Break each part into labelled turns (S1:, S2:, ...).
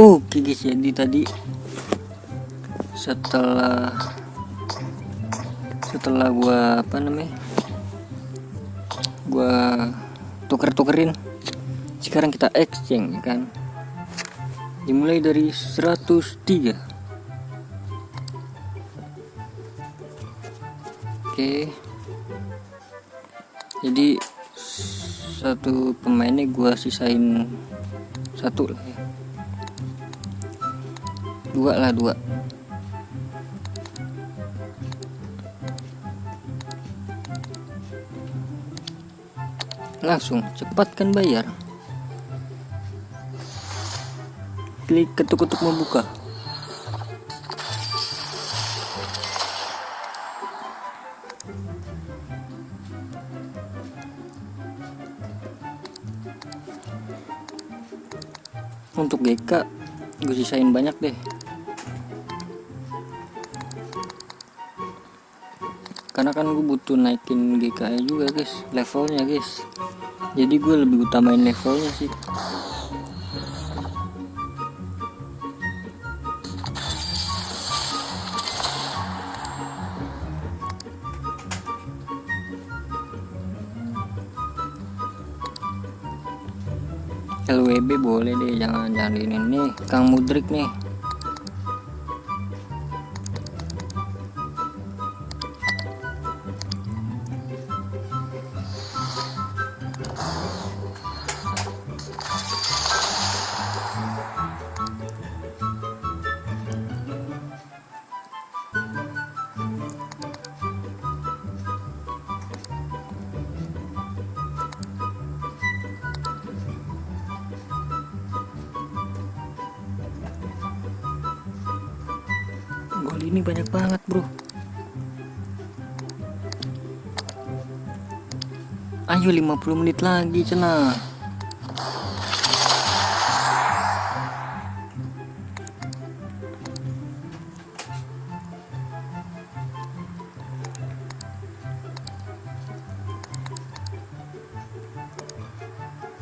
S1: Oke guys, jadi tadi setelah gua gua tukerin, sekarang kita exchange kan, dimulai dari 103. Oke, jadi satu pemainnya gua sisain satu lah ya, dua. Langsung cepatkan bayar, klik ketuk-ketuk membuka. Untuk GK gue sisain banyak deh, karena kan gue butuh naikin GK nya juga guys, levelnya guys. Jadi gue lebih utamain levelnya sih. LWB boleh deh, jangan ini nih Kang Mudrik nih. Gol ini banyak banget bro. Ayo 50 menit lagi cenah.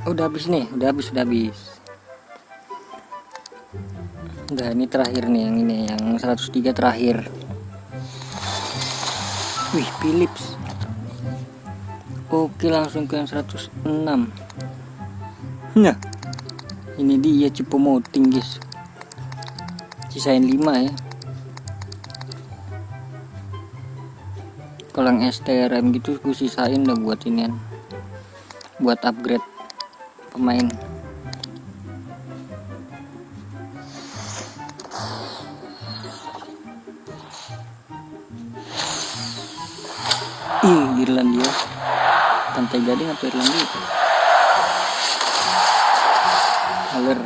S1: Udah habis nih, udah habis. Udah, ini terakhir nih, yang 103 terakhir. Wih, Philips. Oke, langsung ke yang 106. Nah, ini dia Choupo-Moting guys. Sisain 5 ya. Kalau yang STRM gitu gue sisain dah buat inian, buat upgrade pemain. Irlandia, Pantai Gading atau Irlandia itu? Haller.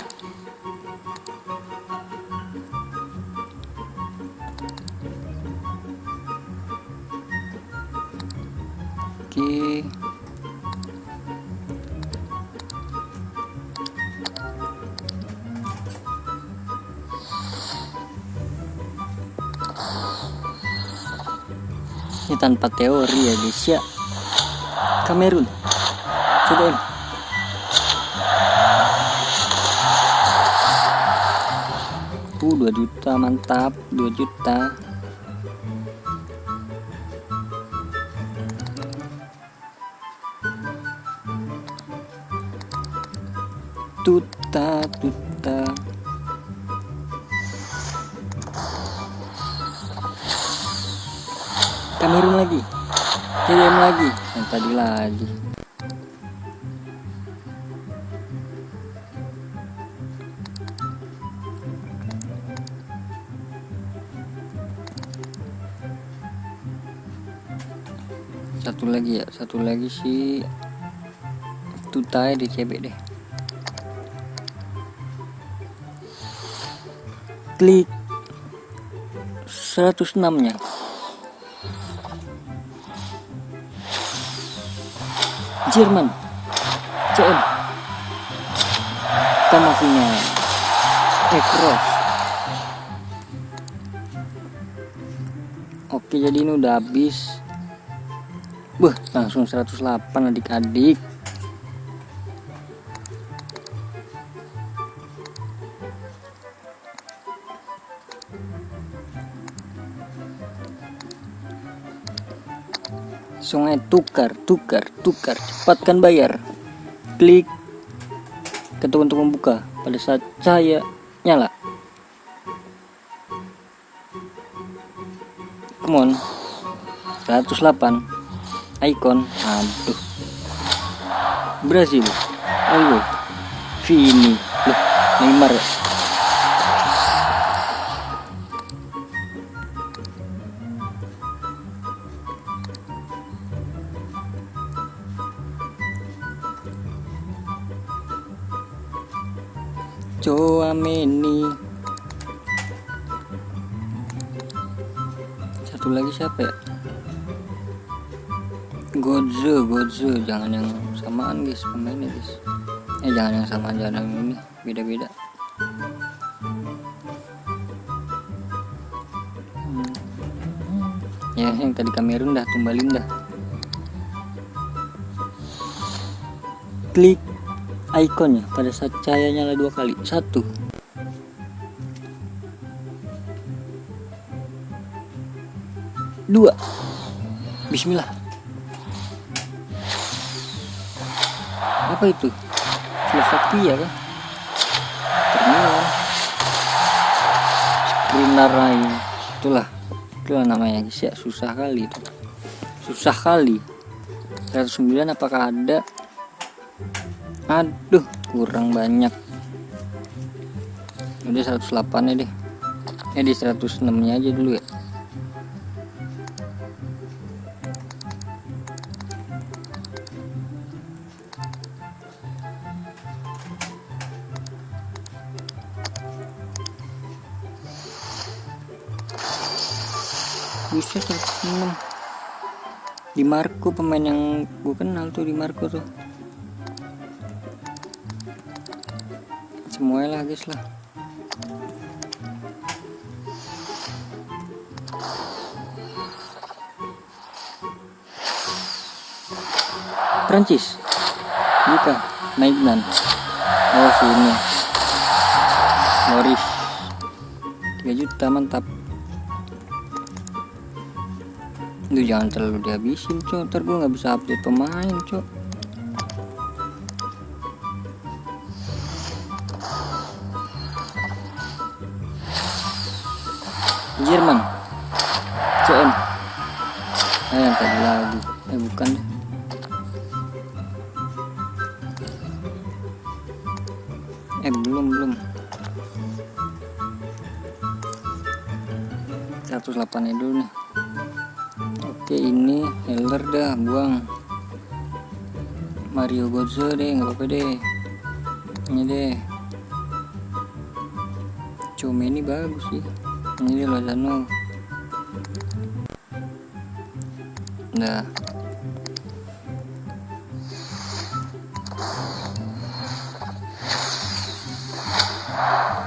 S1: Oke. Ini tanpa teori ya guys ya. Kamerun, cobain. Tuh 2 juta, mantap, 2 juta. Tuta. Kamerun lagi, CM lagi, yang tadi lagi. Satu lagi si Tutai di CB deh. Klik 106 nya. Jerman, CM, Kamavinga, Cross. Oke, jadi ini udah habis. Langsung 108 adik-adik. Sungai tukar, cepatkan bayar. Klik ketuk untuk membuka pada saat cahaya nyala. Come on. 108 icon. Aduh. Brazil. Ayo. Vini. Loh, Neymar ya? Chouameni. Satu lagi siapa ya? Godze, jangan yang samaan guys pemainnya guys. Jangan yang sama, jangan yang ini, beda-beda. Ya yang tadi Kamerun dah tumbalin dah. Klik ikonnya pada saat cahaya nyala 2 kali. 1 2. Bismillah. Apa itu? Slovakia kan? Terminal. Skriniar lain. Itulah namanya guys ya. Susah kali. 109 apakah ada? Aduh, kurang banyak. Udah 108 ya deh. Di 106 nya aja dulu ya. Buset, 106. Di Marco, pemain yang gue kenal tuh, di Marco tuh. Semuanya lah guys lah. Prancis. Bukan, Maignan. Oh sini. Loris. 3 juta, mantap. Duh, jangan terlalu dihabisin cok, ntar gue gak bisa update pemain cok. Jerman CM. Yang tadi lagi bukan deh. Belum 108 nya dulu nih. Oke, ini Heller dah buang. Mario Götze deh, nggak apa-apa deh. Ini deh. Chouameni bagus sih. Ini deh Lozano. Nah.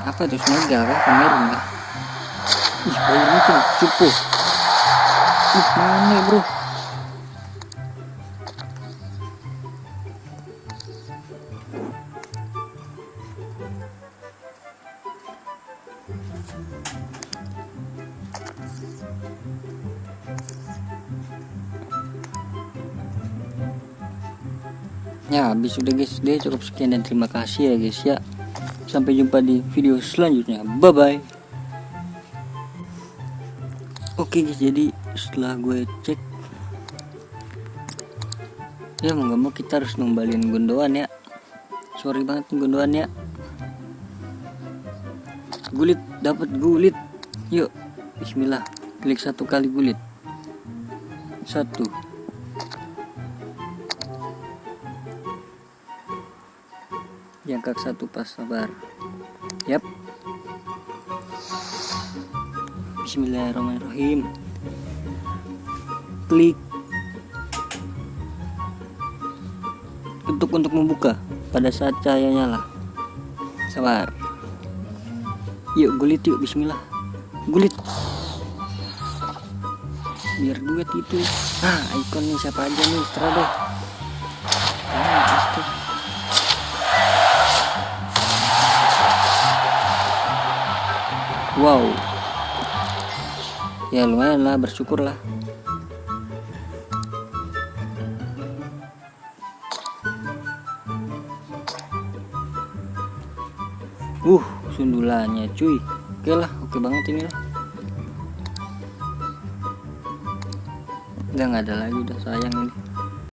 S1: Apa itu Senegal kah? Kamerun kah? Ih, Bayern Munchen, cupu. Mana bro? Ya habis sudah guys, deh cukup sekian dan terima kasih ya guys ya. Sampai jumpa di video selanjutnya. Bye bye. Oke guys, jadi setelah gue cek ya mau gak mau kita harus numbalin Gundogan ya. Sorry banget Gundogan ya. Gulit, dapat gulit. Yuk, bismillah. Klik 1 kali gulit. 1. Jangkak 1 pas, sabar. Yap. Bismillahirrahmanirrahim. Klik ketuk untuk membuka pada saat cahaya nyala. Sabar. Yuk gulit yuk, bismillah. Gulit. Biar duet itu. Ikon nih siapa aja nih, terus deh. Wow. Ya lumayan lah, bersyukur lah. Sundulannya cuy. Oke lah, oke banget ini lah. Udah nggak ada lagi, udah sayang ini.